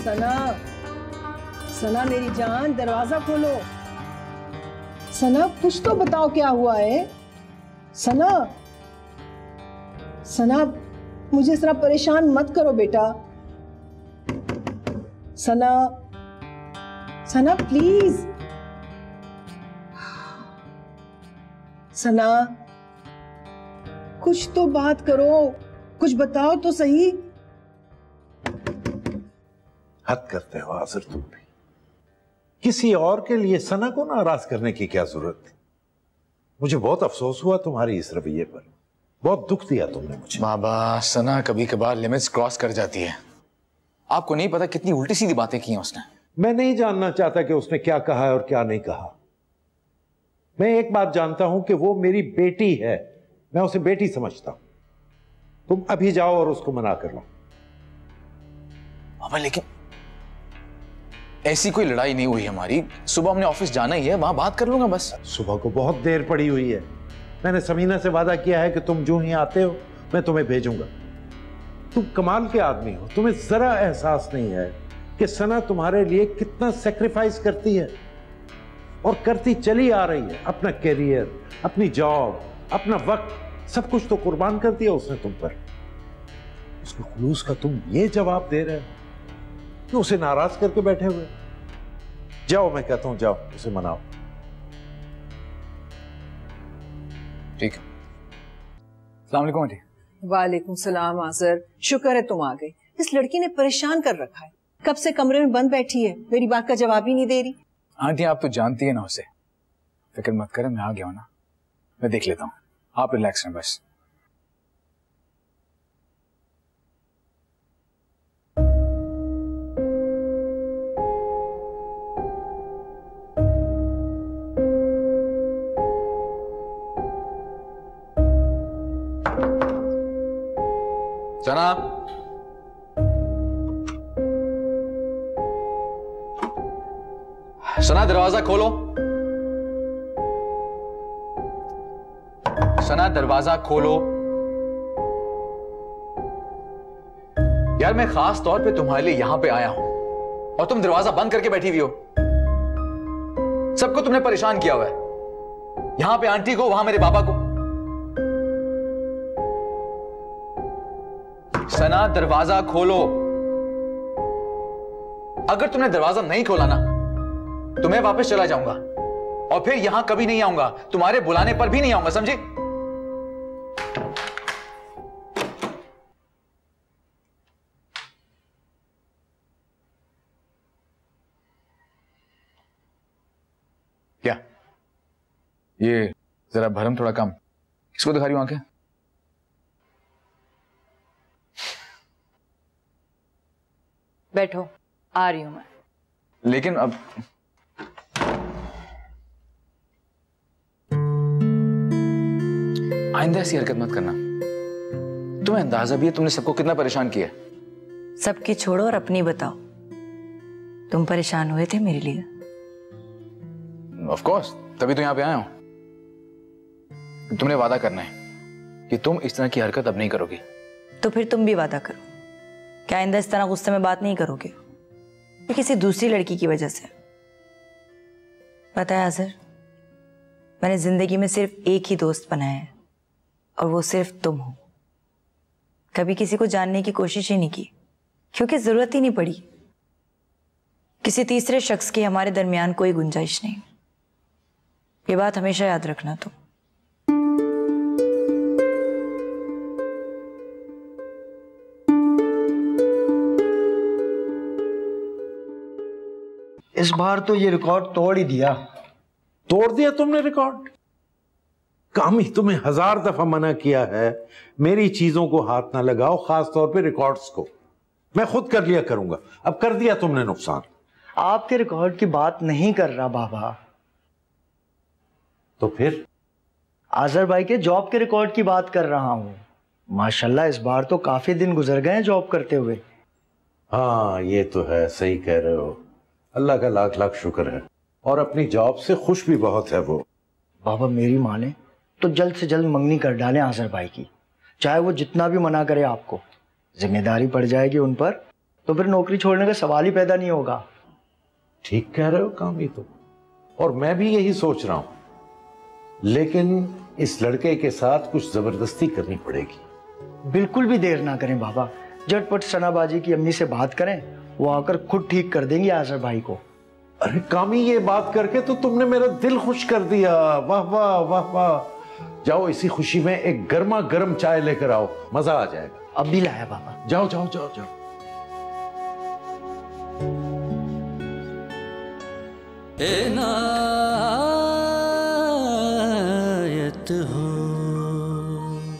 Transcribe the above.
सना, सना मेरी जान, दरवाजा खोलो। सना कुछ तो बताओ क्या हुआ है। सना, सना मुझे इस तरह परेशान मत करो बेटा। सना, सना प्लीज। सना कुछ तो बात करो, कुछ बताओ तो सही। हद करते हो आसिर तुम भी। किसी और के लिए सना को नाराज करने की क्या जरूरत थी। मुझे बहुत अफसोस हुआ तुम्हारी इस रवैये पर, बहुत दुख दिया तुमने मुझे। बाबा, सना कभी कभार लिमिट्स क्रॉस कर जाती है। आपको नहीं पता कितनी उल्टी सीधी बातें की हैं उसने। मैं नहीं जानना चाहता कि उसने क्या कहा है और क्या नहीं कहा। मैं एक बात जानता हूं कि वो मेरी बेटी है, मैं उसे बेटी समझता हूं। तुम अभी जाओ और उसको मना कर लो। बाबा लेकिन ऐसी कोई लड़ाई नहीं हुई हमारी। सुबह हमने ऑफिस जाना ही है, वहां बात कर लूंगा बस। सुबह को बहुत देर पड़ी हुई है। मैंने समीना से वादा किया है कि तुम जो ही आते हो मैं तुम्हें भेजूंगा। तुम कमाल के आदमी हो, तुम्हें जरा एहसास नहीं है कि सना तुम्हारे लिए कितना सेक्रीफाइस करती है और करती चली आ रही है। अपना कैरियर, अपनी जॉब, अपना वक्त, सब कुछ तो कुर्बान कर दिया उसने तुम पर। उसके खुलूस का तुम ये जवाब दे रहे हो कि उसे नाराज करके बैठे हुए। जाओ, मैं कहता हूं जाओ, उसे मनाओ। ठीक है। अस्सलाम वालेकुम आंटी। वालेकुम सलाम आज़र, शुक्र है तुम आ गई। इस लड़की ने परेशान कर रखा है, कब से कमरे में बंद बैठी है, मेरी बात का जवाब ही नहीं दे रही। आंटी आप तो जानती है ना उसे। फिक्र मत करें, मैं आ गया हूं ना, मैं देख लेता हूं। आप रिलैक्स हैं बस। सना, सना दरवाजा खोलो। सना दरवाजा खोलो। यार मैं खास तौर पे तुम्हारे लिए यहां पे आया हूं और तुम दरवाजा बंद करके बैठी हुई हो। सबको तुमने परेशान किया हुआ है, यहां पे आंटी को, वहां मेरे पापा को। सना दरवाजा खोलो। अगर तुमने दरवाजा नहीं खोला ना तो मैं वापस चला जाऊंगा और फिर यहां कभी नहीं आऊंगा, तुम्हारे बुलाने पर भी नहीं आऊंगा, समझे? क्या ये जरा भरम थोड़ा कम, इसको दिखा रही हूं आंखें। बैठो, आ रही हूं मैं। लेकिन अब आइंदा ऐसी हरकत मत करना। तुम्हें अंदाजा भी है तुमने सबको कितना परेशान किया। सबकी छोड़ो और अपनी बताओ, तुम परेशान हुए थे मेरे लिए? ऑफ कोर्स, तभी तो यहां पे आया हूं। तुमने वादा करना है कि तुम इस तरह की हरकत अब नहीं करोगी। तो फिर तुम भी वादा करो, क्या आइंदा इस तरह गुस्से में बात नहीं करोगे? ये किसी दूसरी लड़की की वजह से। पता है आज़र, मैंने जिंदगी में सिर्फ एक ही दोस्त बनाया है और वो सिर्फ तुम हो। कभी किसी को जानने की कोशिश ही नहीं की, क्योंकि जरूरत ही नहीं पड़ी। किसी तीसरे शख्स की हमारे दरमियान कोई गुंजाइश नहीं। ये बात हमेशा याद रखना तुम। इस बार तो ये रिकॉर्ड तोड़ ही दिया। तोड़ दिया तुमने रिकॉर्ड? कामी, तुम्हें 1000 दफा मना किया है मेरी चीजों को हाथ ना लगाओ, खास तौर पे रिकॉर्ड्स को। मैं खुद कर लिया करूंगा, अब कर दिया तुमने नुकसान। आपके रिकॉर्ड की बात नहीं कर रहा बाबा। तो फिर? आज़र भाई के जॉब के रिकॉर्ड की बात कर रहा हूं। माशाल्लाह इस बार तो काफी दिन गुजर गए हैं जॉब करते हुए। हाँ ये तो है, सही कह रहे हो। अल्लाह का लाख लाख शुक्र है, और अपनी जॉब से खुश भी बहुत है वो। बाबा मेरी माने तो जल्द से जल्द मंगनी कर डालें आज़र भाई की, चाहे वो जितना भी मना करे आपको। जिम्मेदारी पड़ जाएगी उन पर तो फिर नौकरी छोड़ने का सवाल ही पैदा नहीं होगा। ठीक कह रहे हो कामी तुम, और मैं भी यही सोच रहा हूं, लेकिन इस लड़के के साथ कुछ जबरदस्ती करनी पड़ेगी। बिल्कुल भी देर ना करें बाबा, झटपट सना बाजी की अम्मी से बात करें, वो आकर खुद ठीक कर देंगे आजर भाई को। अरे कामी, ये बात करके तो तुमने मेरा दिल खुश कर दिया। वाह वाह वाह वाह। जाओ इसी खुशी में एक गर्मा गर्म चाय लेकर आओ, मजा आ जाएगा। अब भी लाया बाबा। जाओ जाओ जाओ जाओ। ना